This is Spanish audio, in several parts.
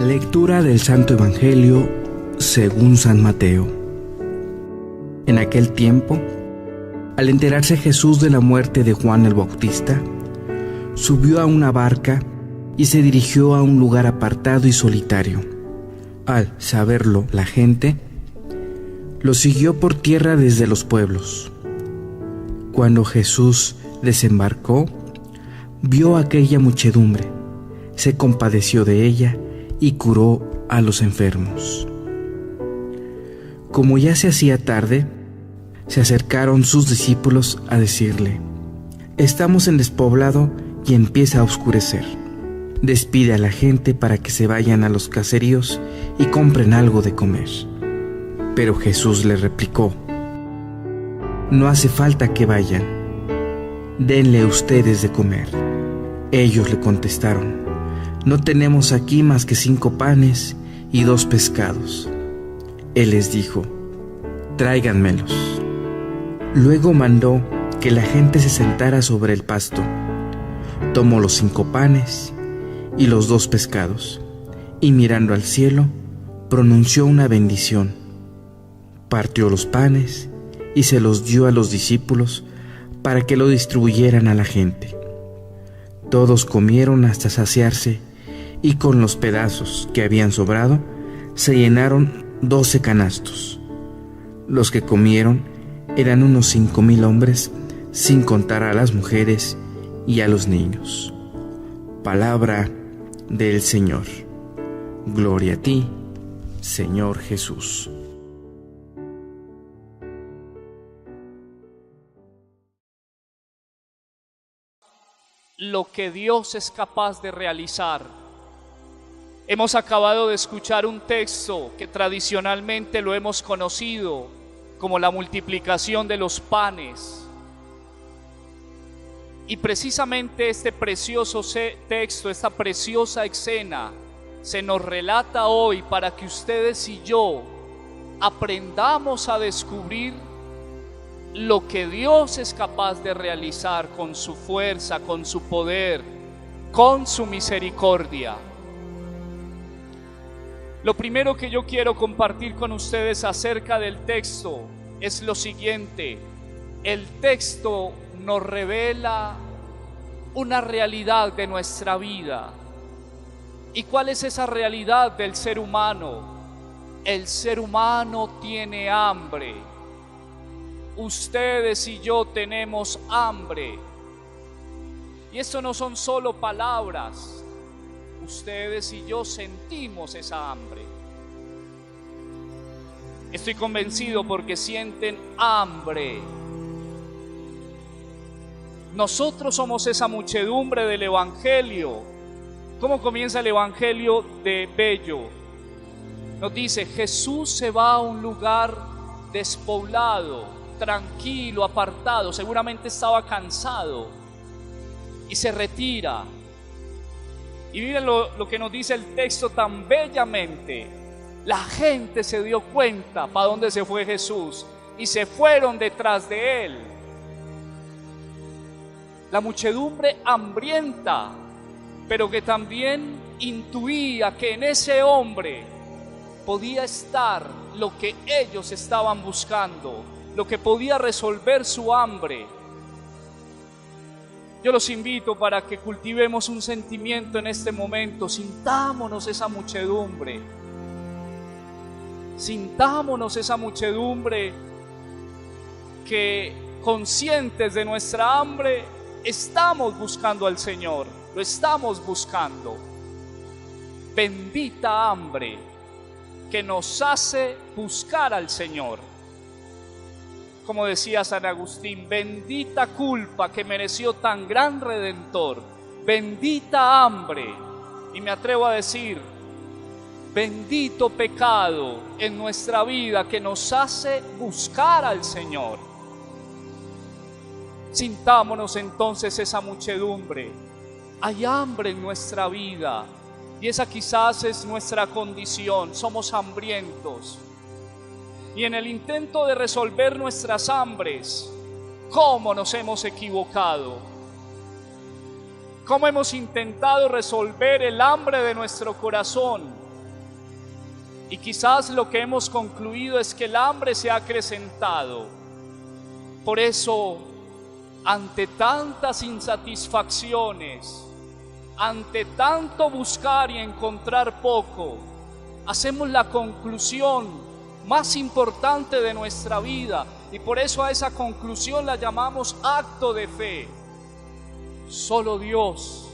Lectura del Santo Evangelio según San Mateo. En aquel tiempo, al enterarse Jesús de la muerte de Juan el Bautista, subió a una barca y se dirigió a un lugar apartado y solitario. Al saberlo la gente, lo siguió por tierra desde los pueblos. Cuando Jesús desembarcó, vio a aquella muchedumbre, se compadeció de ella y curó a los enfermos. Como ya se hacía tarde, se acercaron sus discípulos a decirle: «Estamos en despoblado y empieza a oscurecer. Despide a la gente para que se vayan a los caseríos y compren algo de comer». Pero Jesús le replicó: «No hace falta que vayan. Denle ustedes de comer». Ellos le contestaron: «No tenemos aquí más que 5 panes y 2 pescados». Él les dijo: «Tráiganmelos». Luego mandó que la gente se sentara sobre el pasto. Tomó los 5 panes y los 2 pescados, y mirando al cielo, pronunció una bendición. Partió los panes y se los dio a los discípulos para que lo distribuyeran a la gente. Todos comieron hasta saciarse, y con los pedazos que habían sobrado, se llenaron 12 canastos. Los que comieron eran unos 5,000 hombres, sin contar a las mujeres y a los niños. Palabra del Señor. Gloria a ti, Señor Jesús. Lo que Dios es capaz de realizar. Hemos acabado de escuchar un texto que tradicionalmente lo hemos conocido como la multiplicación de los panes. Y precisamente este precioso texto, esta preciosa escena, se nos relata hoy para que ustedes y yo aprendamos a descubrir lo que Dios es capaz de realizar con su fuerza, con su poder, con su misericordia. Lo primero que yo quiero compartir con ustedes acerca del texto es lo siguiente: el texto nos revela una realidad de nuestra vida. ¿Y cuál es esa realidad del ser humano? El ser humano tiene hambre. Ustedes y yo tenemos hambre. Y esto no son solo palabras. Ustedes y yo sentimos esa hambre. Estoy convencido porque sienten hambre. Nosotros somos esa muchedumbre del Evangelio. ¿Cómo comienza el Evangelio de Bello? Nos dice: Jesús se va a un lugar despoblado, tranquilo, apartado. Seguramente estaba cansado y se retira. Y miren lo que nos dice el texto tan bellamente. La gente se dio cuenta para dónde se fue Jesús y se fueron detrás de él. La muchedumbre hambrienta, pero que también intuía que en ese hombre podía estar lo que ellos estaban buscando, lo que podía resolver su hambre. Yo los invito para que cultivemos un sentimiento en este momento. Sintámonos esa muchedumbre. Sintámonos esa muchedumbre que, conscientes de nuestra hambre, estamos buscando al Señor. Lo estamos buscando. Bendita hambre que nos hace buscar al Señor. Como decía San Agustín, bendita culpa que mereció tan gran Redentor, bendita hambre, y me atrevo a decir, bendito pecado en nuestra vida que nos hace buscar al Señor. Sintámonos entonces esa muchedumbre. Hay hambre en nuestra vida, y esa quizás es nuestra condición, somos hambrientos. Y en el intento de resolver nuestras hambres, ¿cómo nos hemos equivocado? ¿Cómo hemos intentado resolver el hambre de nuestro corazón Y quizás lo que hemos concluido es que el hambre se ha acrecentado. Por eso, ante tantas insatisfacciones, ante tanto buscar y encontrar poco, hacemos la conclusión más importante de nuestra vida, y por eso a esa conclusión la llamamos acto de fe. Solo Dios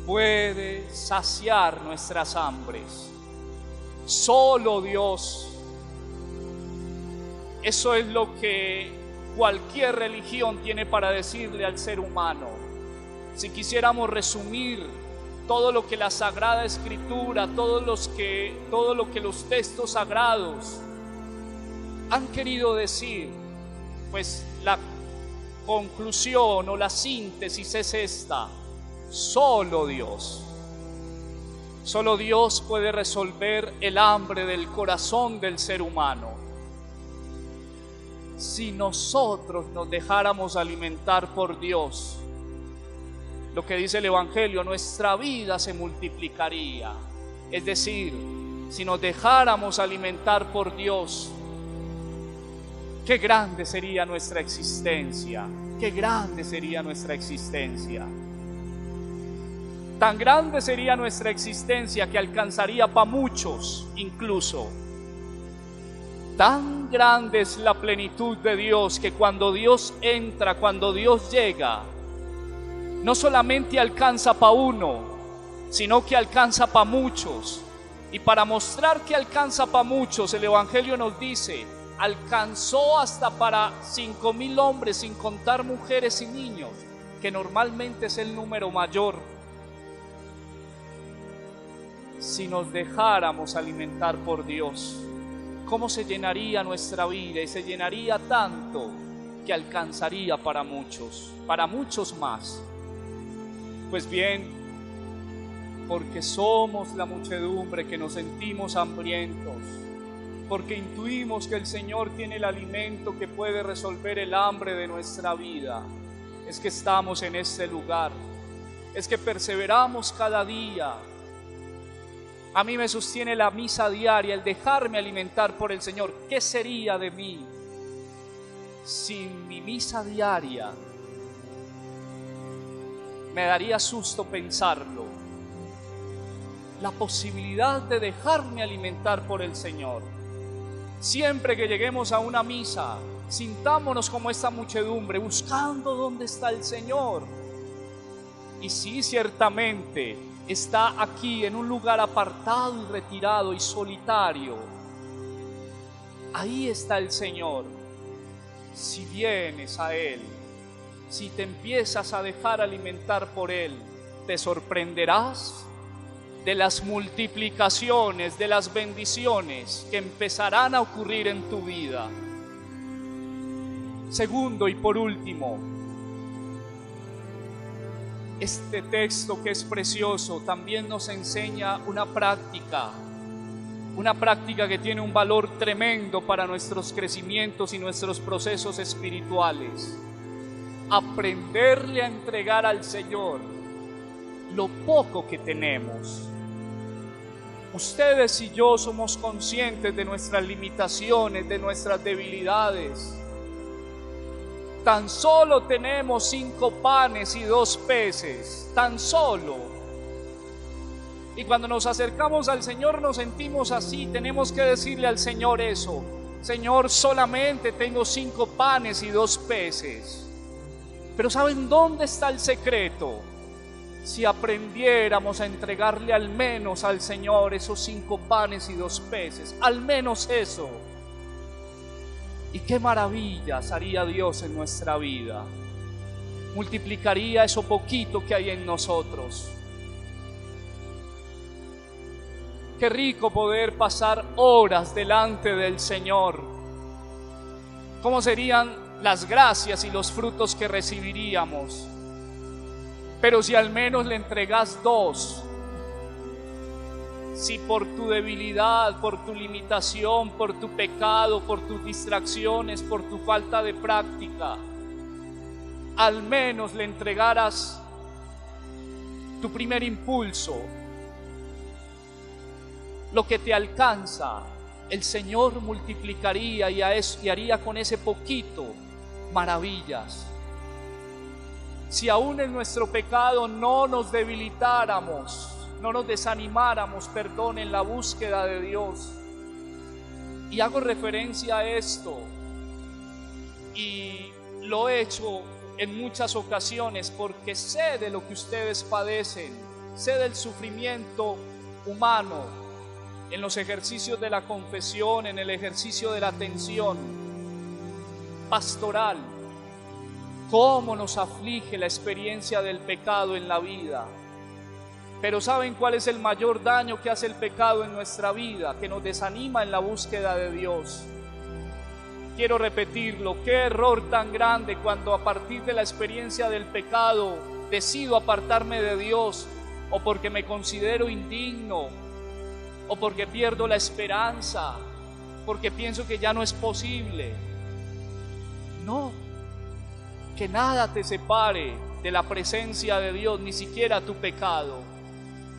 puede saciar nuestras hambres. Solo Dios. Eso es lo que cualquier religión tiene para decirle al ser humano. Si quisiéramos resumir todo lo que la Sagrada Escritura, todo lo que los textos sagrados han querido decir, pues la conclusión o la síntesis es esta: solo Dios. Solo Dios puede resolver el hambre del corazón del ser humano. Si nosotros nos dejáramos alimentar por Dios, lo que dice el Evangelio, nuestra vida se multiplicaría. Es decir, si nos dejáramos alimentar por Dios, qué grande sería nuestra existencia, qué grande sería nuestra existencia. Tan grande sería nuestra existencia que alcanzaría para muchos incluso. Tan grande es la plenitud de Dios que cuando Dios entra, cuando Dios llega, no solamente alcanza para uno, sino que alcanza para muchos. Y para mostrar que alcanza para muchos, el Evangelio nos dice, alcanzó hasta para 5,000 hombres, sin contar mujeres y niños, que normalmente es el número mayor. Si nos dejáramos alimentar por Dios, ¿cómo se llenaría nuestra vida? Y se llenaría tanto que alcanzaría para muchos más. Pues bien, porque somos la muchedumbre que nos sentimos hambrientos, porque intuimos que el Señor tiene el alimento que puede resolver el hambre de nuestra vida, es que estamos en este lugar, es que perseveramos cada día. A mí me sostiene la misa diaria, el dejarme alimentar por el Señor. ¿Qué sería de mí sin mi misa diaria? Me daría susto pensarlo. La posibilidad de dejarme alimentar por el Señor. Siempre que lleguemos a una misa, sintámonos como esta muchedumbre, buscando dónde está el Señor. Y sí, ciertamente, está aquí en un lugar apartado y retirado y solitario. Ahí está el Señor. Si vienes a Él, si te empiezas a dejar alimentar por Él, te sorprenderás de las multiplicaciones, de las bendiciones que empezarán a ocurrir en tu vida. Segundo y por último, este texto que es precioso también nos enseña una práctica que tiene un valor tremendo para nuestros crecimientos y nuestros procesos espirituales. Aprenderle a entregar al Señor lo poco que tenemos. Ustedes y yo somos conscientes de nuestras limitaciones, de nuestras debilidades. Tan solo tenemos 5 panes y 2 peces, tan solo. Y cuando nos acercamos al Señor nos sentimos así, tenemos que decirle al Señor eso: Señor, solamente tengo 5 panes y 2 peces. Pero ¿saben dónde está el secreto? Si aprendiéramos a entregarle al menos al Señor esos 5 panes y 2 peces, al menos eso. Y qué maravillas haría Dios en nuestra vida. Multiplicaría eso poquito que hay en nosotros. Qué rico poder pasar horas delante del Señor. ¿Cómo serían las gracias y los frutos que recibiríamos? Pero si al menos le entregas 2, si por tu debilidad, por tu limitación, por tu pecado, por tus distracciones, por tu falta de práctica, al menos le entregaras tu primer impulso, lo que te alcanza, el Señor multiplicaría y haría con ese poquito maravillas. Si aún en nuestro pecado no nos debilitáramos, no nos desanimáramos, en la búsqueda de Dios. Y hago referencia a esto, y lo he hecho en muchas ocasiones porque sé de lo que ustedes padecen, sé del sufrimiento humano en los ejercicios de la confesión, en el ejercicio de la atención pastoral, cómo nos aflige la experiencia del pecado en la vida. Pero ¿saben cuál es el mayor daño que hace el pecado en nuestra vida? Que nos desanima en la búsqueda de Dios. Quiero repetirlo, qué error tan grande cuando a partir de la experiencia del pecado decido apartarme de Dios, o porque me considero indigno, o porque pierdo la esperanza, porque pienso que ya no es posible. No, que nada te separe de la presencia de Dios, ni siquiera tu pecado.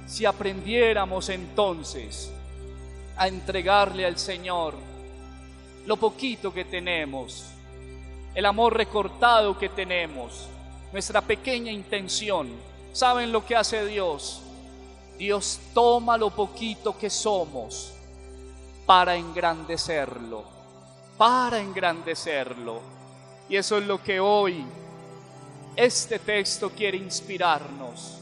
Si aprendiéramos entonces a entregarle al Señor lo poquito que tenemos, el amor recortado que tenemos, nuestra pequeña intención, ¿saben lo que hace Dios? Dios toma lo poquito que somos para engrandecerlo, Y eso es lo que hoy este texto quiere inspirarnos.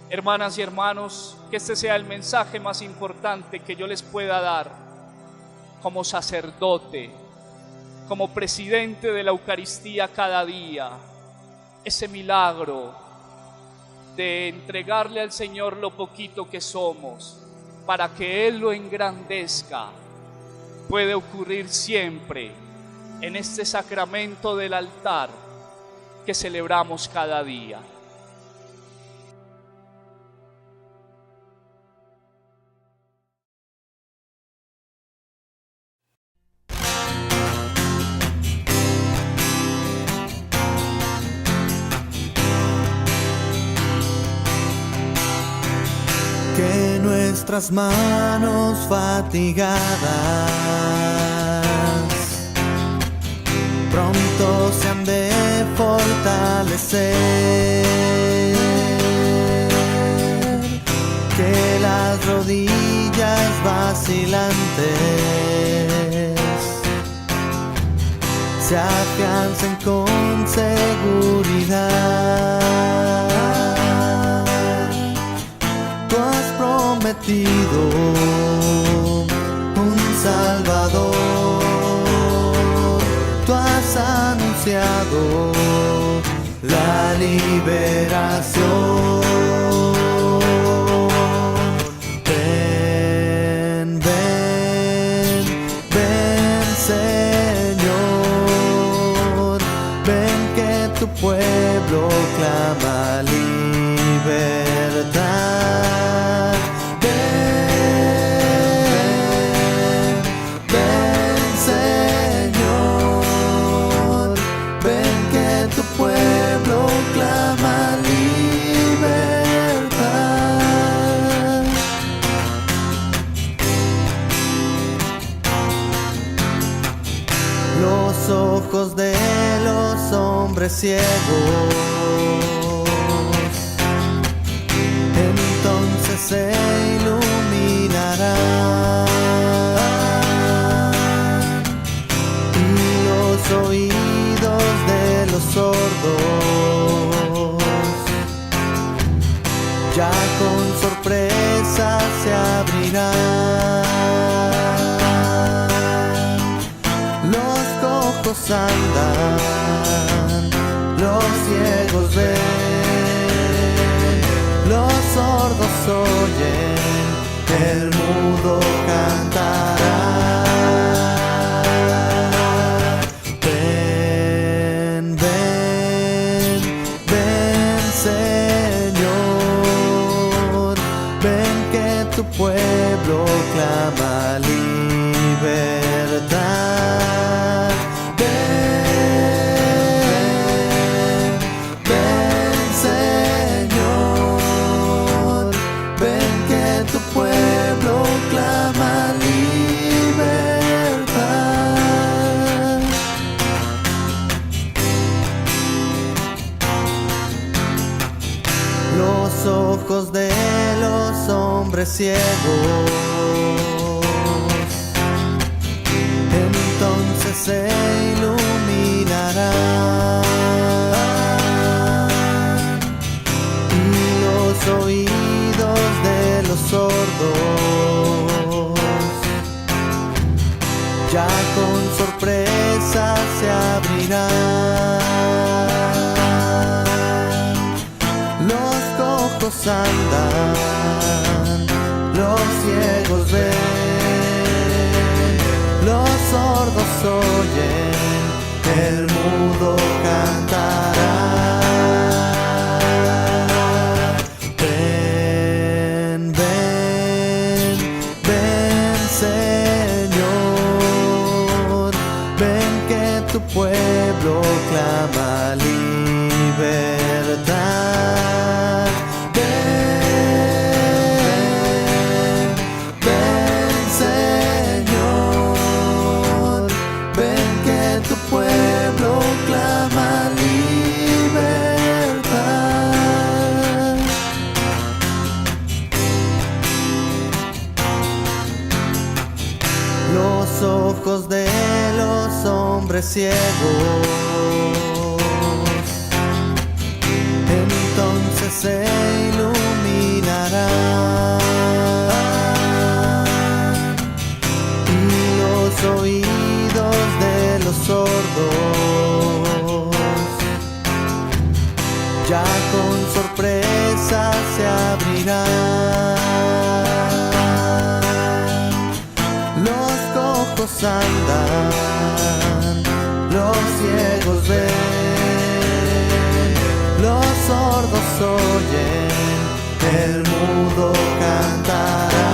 Hermanas y hermanos, que este sea el mensaje más importante que yo les pueda dar como sacerdote, como presidente de la Eucaristía cada día. Ese milagro de entregarle al Señor lo poquito que somos para que Él lo engrandezca puede ocurrir siempre en este sacramento del altar que celebramos cada día. Que nuestras manos fatigadas pronto se han de fortalecer, que las rodillas vacilantes se afiancen con seguridad. Tú has prometido un Salvador, tú has anunciado la liberación. Ven, ven, ven, Señor, ven que tu pueblo clama libertad. Ven, ven, Señor, ven que tu pueblo clama libertad. Los ojos de los hombres ciegos entonces se iluminarán, y los oídos de los sordos ya con sorpresa se abrirán. Los cojos andan, los ciegos ven, los sordos oyen, el mudo cantará. Ven, ven, ven, Señor, ven que tu pueblo clama libertad. Ven, ven, Señor, ven que tu pueblo clama ojos de los hombres ciegos, entonces se iluminarán, y los oídos de los sordos ya con sorpresa se abrirán. Los cojos andan, los ciegos ven, los sordos oyen, el mudo cantará. Ven, ven, ven, Señor, ven que tu pueblo clama libertad. Ven, ven, Señor, ven que tu pueblo clama libertad. Los ojos de los hombres ciegos, entonces se iluminarán, y los oídos de los sordos ya con sorpresa se abrirán. Los cojos andan, los ciegos ven, los sordos oyen, el mudo cantará.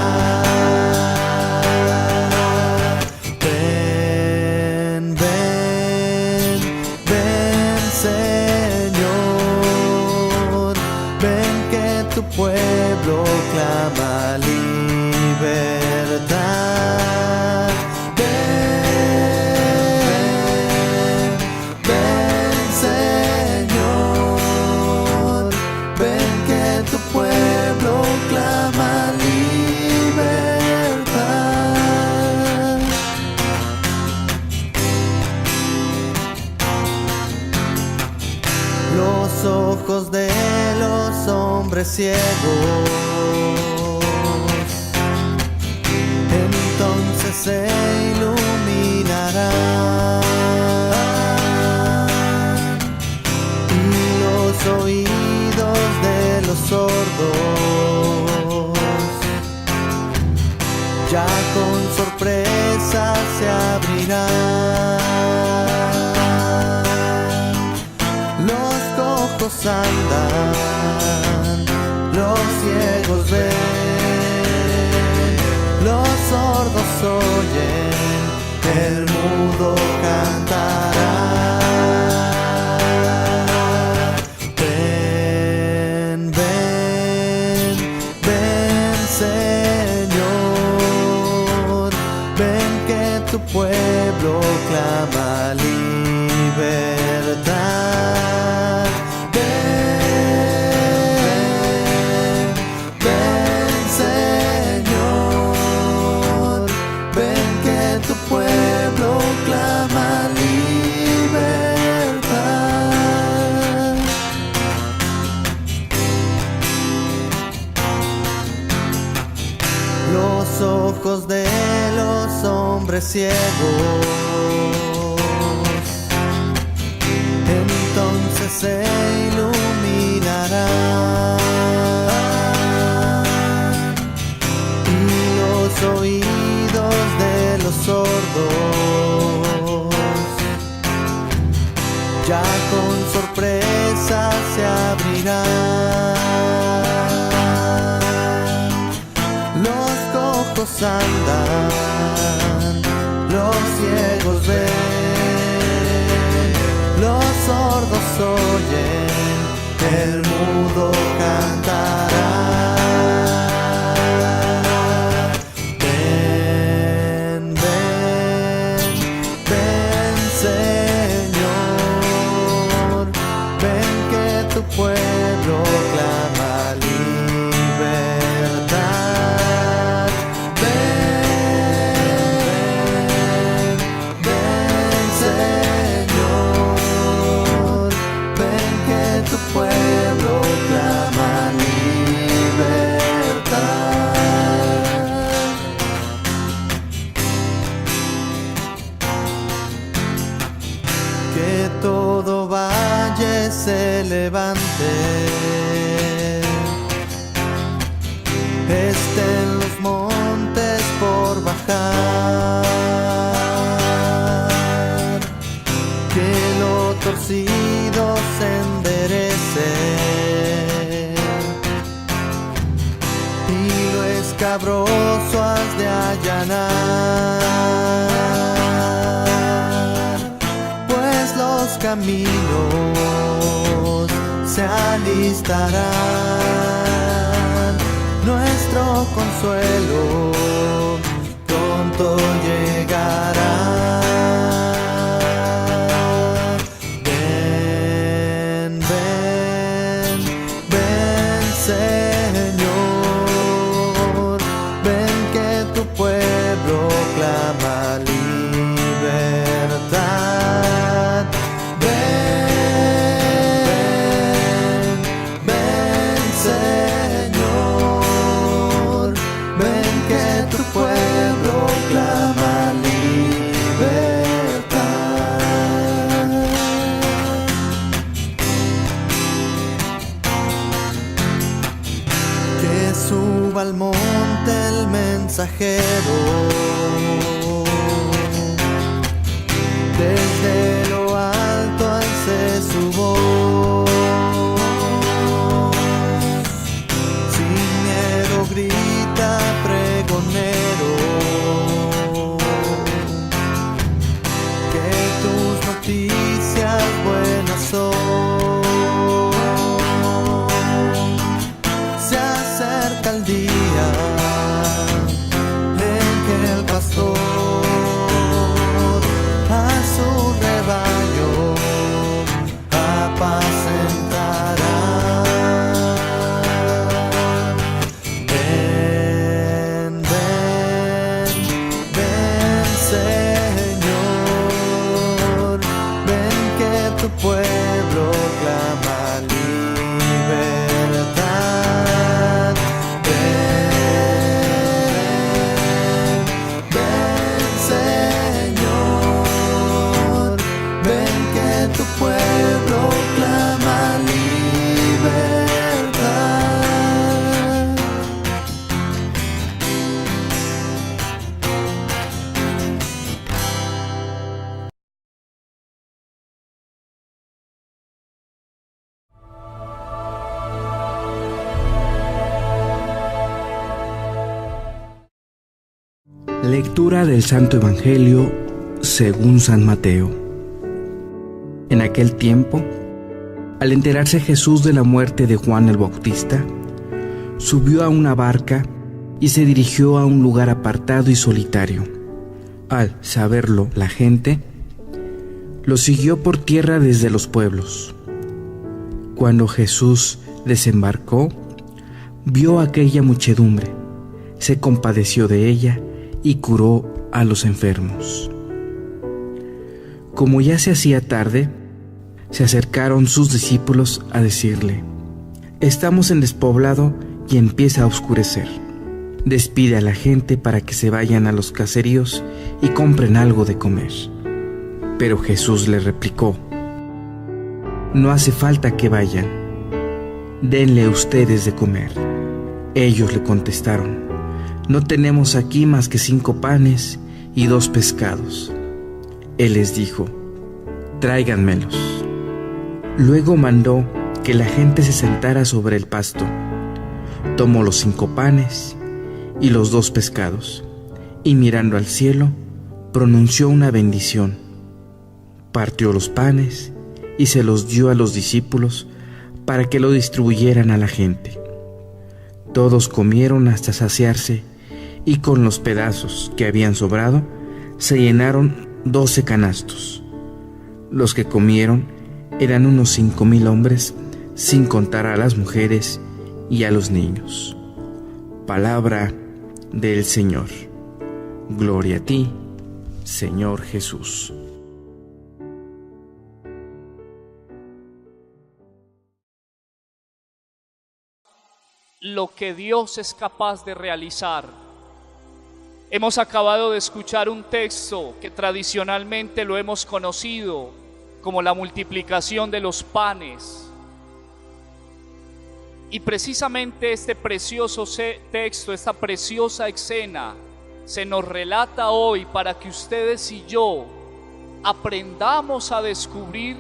Ven, ven, ven, Señor, ven que tu pueblo clama libertad. Ven, ven, Señor, ven que tu pueblo clama libertad. Los ojos de los hombres ciegos, entonces se iluminarán, y los oídos de los sordos ya con sorpresa se abrirán. Los cojos andan, los ciegos ven, los sordos oyen, el mudo cantará. Ven, ven, ven, Señor, ven que tu pueblo clama libertad. Ven, ven, Señor, ven que tu pueblo clama libertad. Los ojos de los hombres ciegos, entonces se iluminarán, y los oídos de los sordos ya con sorpresa se abrirán. Los cojos andan, los ciegos ven, los sordos oyen, el mudo cantará. Ven, ven, ven, Señor, ven que tu pueblo clama libertad. se levante, estén los montes por bajar, que lo torcido se enderece y lo escabroso has de allanar, pues los caminos se alistarán, nuestro consuelo pronto llegará. Ven, ven, ven, Señor, ven que tu pueblo clama libertad. Ven, ven, Señor, ven que tu pueblo clama libertad. Que suba al monte el mensajero, desde lo alto alce su voz, sin miedo grita pregonero, que tus noticias buenas son. Se acerca el día en que el pastor a su rebaño apacentará. Ven, ven, ven, Señor, ven que tu pueblo clama libertad. Ven, ven, Señor, ven que tu pueblo clama libertad. Lectura del Santo Evangelio según San Mateo. En aquel tiempo, al enterarse Jesús de la muerte de Juan el Bautista, subió a una barca y se dirigió a un lugar apartado y solitario. Al saberlo la gente, lo siguió por tierra desde los pueblos. Cuando Jesús desembarcó, vio a aquella muchedumbre, se compadeció de ella y curó a los enfermos. Como ya se hacía tarde, se acercaron sus discípulos a decirle: estamos en despoblado y empieza a oscurecer. Despide a la gente para que se vayan a los caseríos y compren algo de comer. Pero Jesús le replicó: no hace falta que vayan, denle ustedes de comer. Ellos le contestaron: no tenemos aquí más que 5 panes y 2 pescados. Él les dijo: tráiganmelos. Luego mandó que la gente se sentara sobre el pasto. Tomó los 5 panes y los 2 pescados, y mirando al cielo, pronunció una bendición. Partió los panes y se los dio a los discípulos para que lo distribuyeran a la gente. Todos comieron hasta saciarse, y con los pedazos que habían sobrado, se llenaron 12 canastos. Los que comieron eran unos 5,000 hombres, sin contar a las mujeres y a los niños. Palabra del Señor. Gloria a ti, Señor Jesús. Lo que Dios es capaz de realizar. Hemos acabado de escuchar un texto que tradicionalmente lo hemos conocido como la multiplicación de los panes. Y precisamente este precioso texto, esta preciosa escena, se nos relata hoy para que ustedes y yo aprendamos a descubrir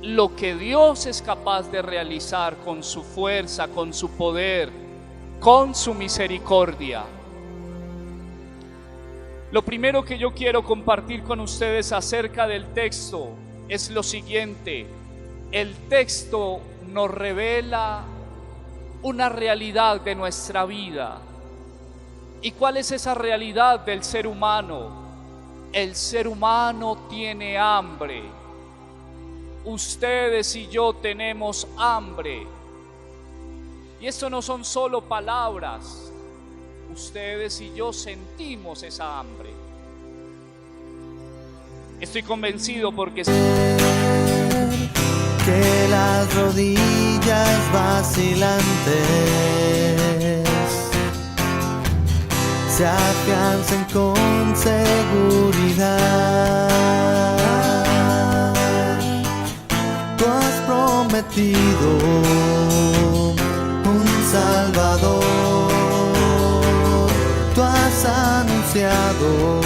lo que Dios es capaz de realizar con su fuerza, con su poder, con su misericordia. Lo primero que yo quiero compartir con ustedes acerca del texto es lo siguiente: el texto nos revela una realidad de nuestra vida. ¿Y cuál es esa realidad del ser humano? El ser humano tiene hambre. Ustedes y yo tenemos hambre. Y esto no son solo palabras. Ustedes y yo sentimos esa hambre. Estoy convencido porque que las rodillas vacilantes se afiancen con seguridad. Tú has prometido un Salvador, tú has anunciado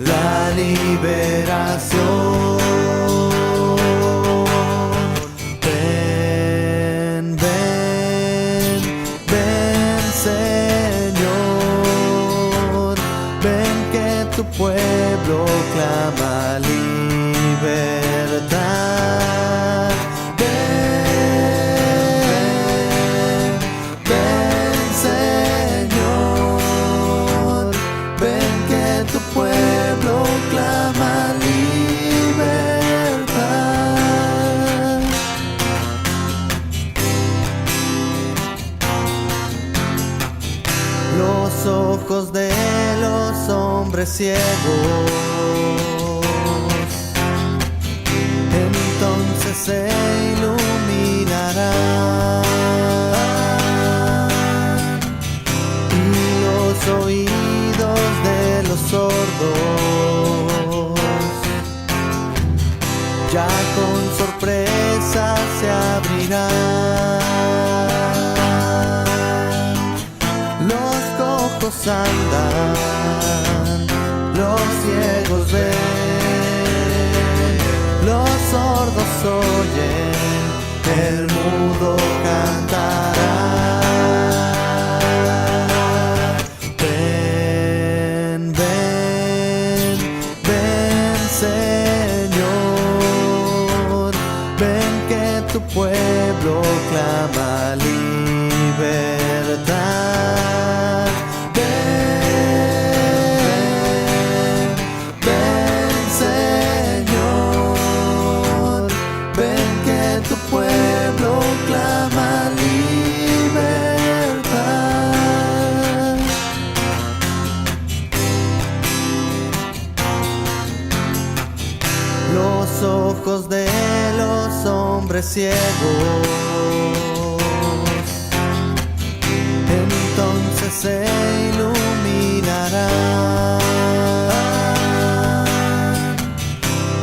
la liberación. Ven, ven, ven, Señor, ven que tu pueblo clama libertad. Ven, ven, Señor, ven que tu pueblo clama libertad. Los ojos de los hombres ciegos entonces se iluminarán, y los oídos de los sordos ya con sorpresa se abrirán. Los cojos andan, los ciegos ven, los sordos oyen, el mudo cantará. Ven, ven, ven, Señor, ven que tu pueblo clama libertad. Ven, ven, Señor, ven que tu pueblo clama libertad. Los ojos de los hombres ciegos entonces se iluminarán,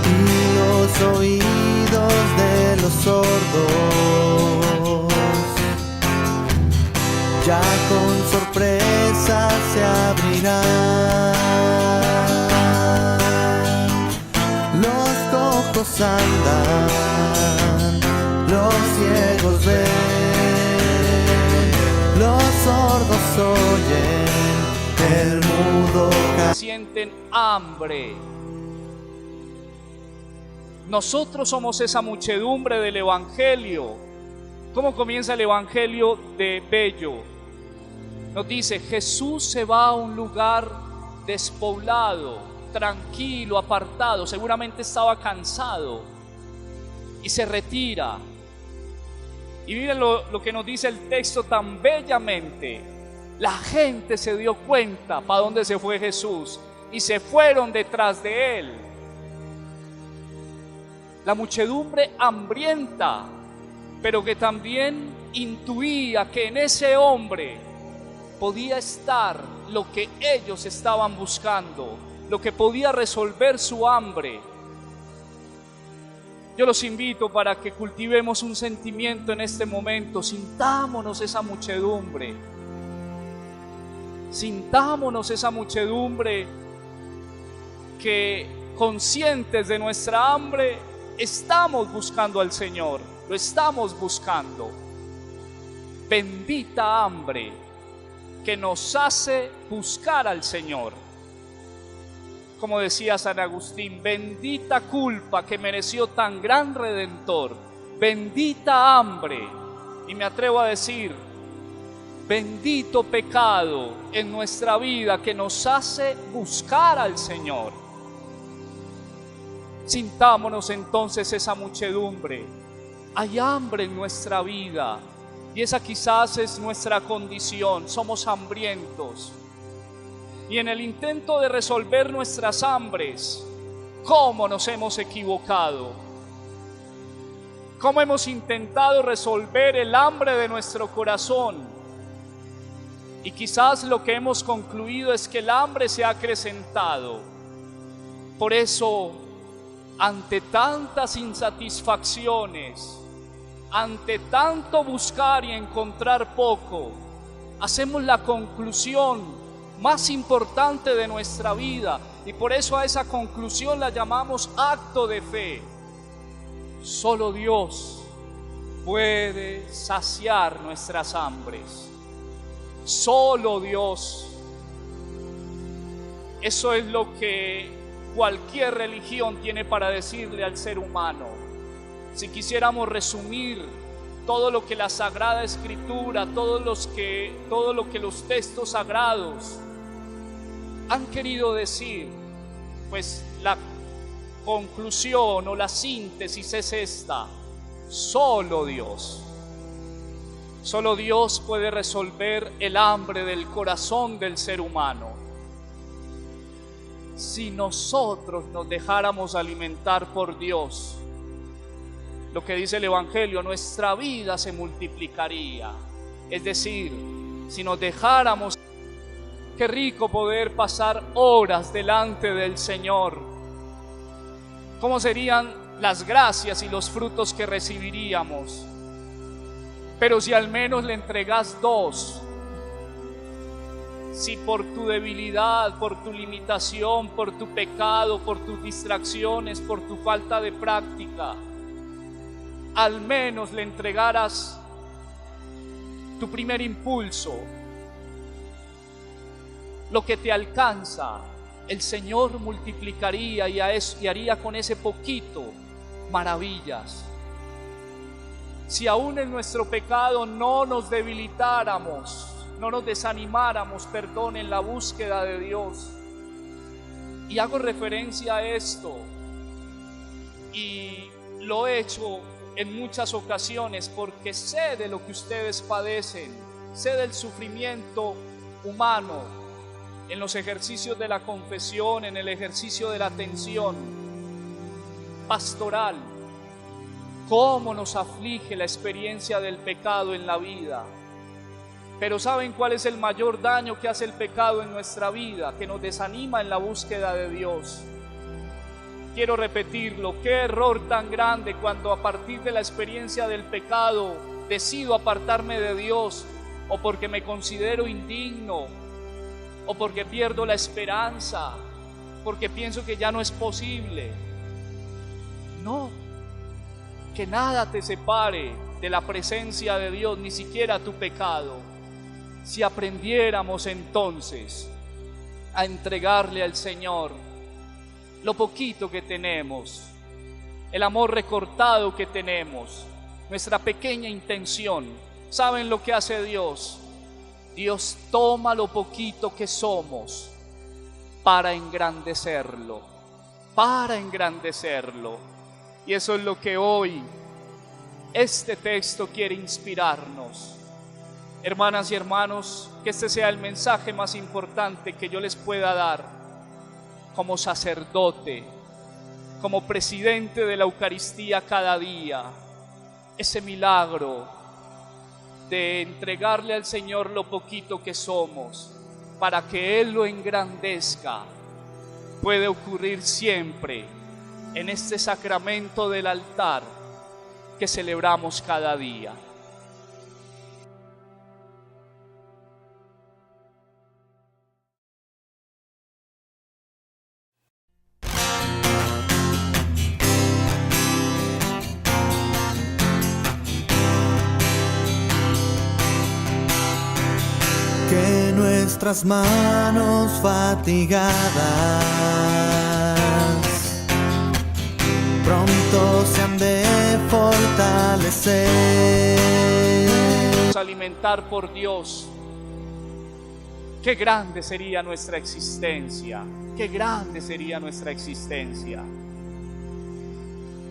y los oídos de los sordos ya con sorpresa se abrirán. Los cojos andan, los ciegos ven, los sordos oyen, el mudo sienten hambre. Nosotros somos esa muchedumbre del Evangelio. ¿Cómo comienza el Evangelio de Bello? Nos dice: Jesús se va a un lugar despoblado, tranquilo, apartado. Seguramente estaba cansado y se retira. Y miren lo que nos dice el texto tan bellamente. La gente se dio cuenta para dónde se fue Jesús y se fueron detrás de él. La muchedumbre hambrienta, pero que también intuía que en ese hombre podía estar lo que ellos estaban buscando, lo que podía resolver su hambre. Yo los invito para que cultivemos un sentimiento en este momento. Sintámonos esa muchedumbre. Sintámonos esa muchedumbre que, conscientes de nuestra hambre, estamos buscando al Señor. Lo estamos buscando. Bendita hambre que nos hace buscar al Señor. Como decía San Agustín, bendita culpa que mereció tan gran Redentor, bendita hambre, y me atrevo a decir, bendito pecado en nuestra vida que nos hace buscar al Señor. Sintámonos entonces esa muchedumbre. Hay hambre en nuestra vida, y esa quizás es nuestra condición, somos hambrientos. Y en el intento de resolver nuestras hambres, ¿cómo nos hemos equivocado? ¿Cómo hemos intentado resolver el hambre de nuestro corazón? Y quizás lo que hemos concluido es que el hambre se ha acrecentado. Por eso, ante tantas insatisfacciones, ante tanto buscar y encontrar poco, hacemos la conclusión más importante de nuestra vida, y por eso a esa conclusión la llamamos acto de fe. Solo Dios puede saciar nuestras hambres. Solo Dios. Eso es lo que cualquier religión tiene para decirle al ser humano. Si quisiéramos resumir todo lo que la Sagrada Escritura, todo lo que los textos sagrados han querido decir, pues la conclusión o la síntesis es esta: solo Dios puede resolver el hambre del corazón del ser humano. Si nosotros nos dejáramos alimentar por Dios, lo que dice el Evangelio, nuestra vida se multiplicaría. Es decir, si nos dejáramos, qué rico poder pasar horas delante del Señor. ¿Cómo serían las gracias y los frutos que recibiríamos? Pero si al menos le entregas dos, si por tu debilidad, por tu limitación, por tu pecado, por tus distracciones, por tu falta de práctica, al menos le entregaras tu primer impulso, lo que te alcanza, el Señor multiplicaría y haría con ese poquito maravillas. Si aún en nuestro pecado no nos debilitáramos, no nos desanimáramos, en la búsqueda de Dios. Y hago referencia a esto, y lo he hecho en muchas ocasiones porque sé de lo que ustedes padecen, sé del sufrimiento humano en los ejercicios de la confesión, en el ejercicio de la atención pastoral, cómo nos aflige la experiencia del pecado en la vida. Pero ¿saben cuál es el mayor daño que hace el pecado en nuestra vida? Que nos desanima en la búsqueda de Dios. Quiero repetirlo, qué error tan grande cuando a partir de la experiencia del pecado decido apartarme de Dios, o porque me considero indigno, o porque pierdo la esperanza, porque pienso que ya no es posible. No, que nada te separe de la presencia de Dios, ni siquiera tu pecado. Si aprendiéramos entonces a entregarle al Señor lo poquito que tenemos, el amor recortado que tenemos, nuestra pequeña intención, ¿saben lo que hace Dios? Dios toma lo poquito que somos para engrandecerlo, Y eso es lo que hoy este texto quiere inspirarnos. Hermanas y hermanos, que este sea el mensaje más importante que yo les pueda dar como sacerdote, como presidente de la Eucaristía cada día. Ese milagro de entregarle al Señor lo poquito que somos para que Él lo engrandezca puede ocurrir siempre en este sacramento del altar que celebramos cada día. Que nuestras manos fatigadas pronto se han de fortalecer. Alimentar por Dios. Qué grande sería nuestra existencia. Qué grande sería nuestra existencia.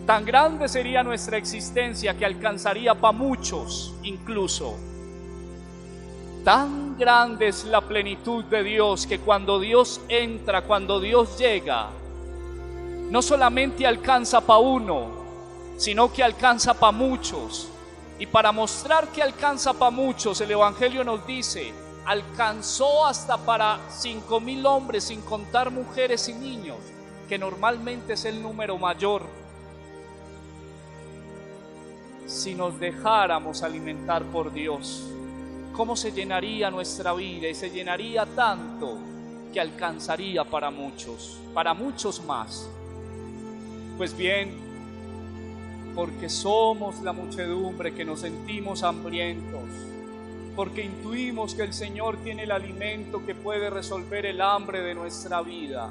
Tan grande sería nuestra existencia que alcanzaría para muchos incluso. Tan grande es la plenitud de Dios que cuando Dios entra, cuando Dios llega, no solamente alcanza para uno, sino que alcanza para muchos. Y para mostrar que alcanza para muchos, el Evangelio nos dice, alcanzó hasta para 5.000 hombres, sin contar mujeres y niños, que normalmente es el número mayor. Si nos dejáramos alimentar por Dios, ¿cómo se llenaría nuestra vida? Y se llenaría tanto que alcanzaría para muchos más. Pues bien, porque somos la muchedumbre que nos sentimos hambrientos, porque intuimos que el Señor tiene el alimento que puede resolver el hambre de nuestra vida,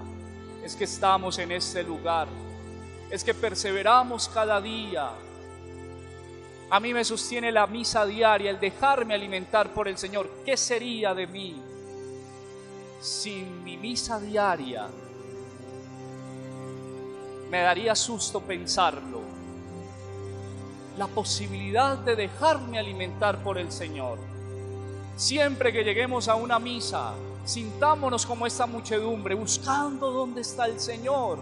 es que estamos en este lugar, es que perseveramos cada día. A mí me sostiene la misa diaria, el dejarme alimentar por el Señor. ¿Qué sería de mí sin mi misa diaria? Me daría susto pensarlo. La posibilidad de dejarme alimentar por el Señor. Siempre que lleguemos a una misa, sintámonos como esta muchedumbre, buscando dónde está el Señor.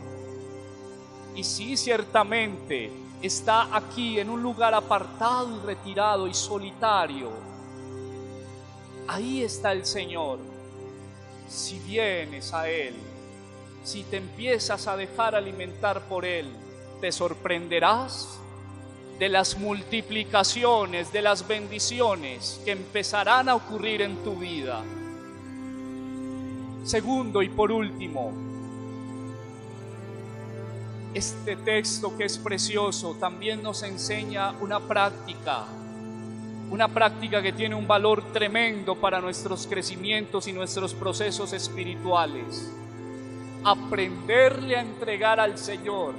Y sí, ciertamente, está aquí en un lugar apartado y retirado y solitario. Ahí está el Señor. Si vienes a Él, si te empiezas a dejar alimentar por Él, te sorprenderás de las multiplicaciones, de las bendiciones que empezarán a ocurrir en tu vida. Segundo y por último, este texto que es precioso también nos enseña una práctica que tiene un valor tremendo para nuestros crecimientos y nuestros procesos espirituales. Aprenderle a entregar al Señor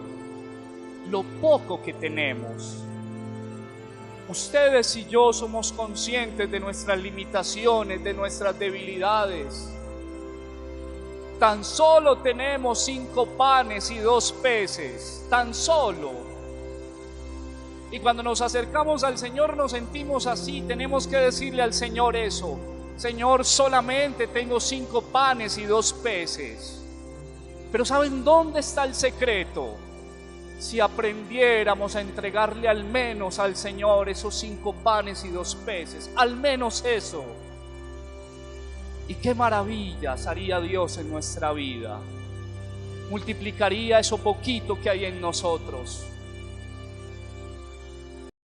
lo poco que tenemos. Ustedes y yo somos conscientes de nuestras limitaciones, de nuestras debilidades. Tan solo tenemos 5 panes y 2 peces, tan solo. Y cuando nos acercamos al Señor nos sentimos así, tenemos que decirle al Señor eso. Señor, solamente tengo 5 panes y 2 peces. Pero ¿saben dónde está el secreto? Si aprendiéramos a entregarle al menos al Señor esos 5 panes y 2 peces, al menos eso. Y qué maravillas haría Dios en nuestra vida. Multiplicaría eso poquito que hay en nosotros.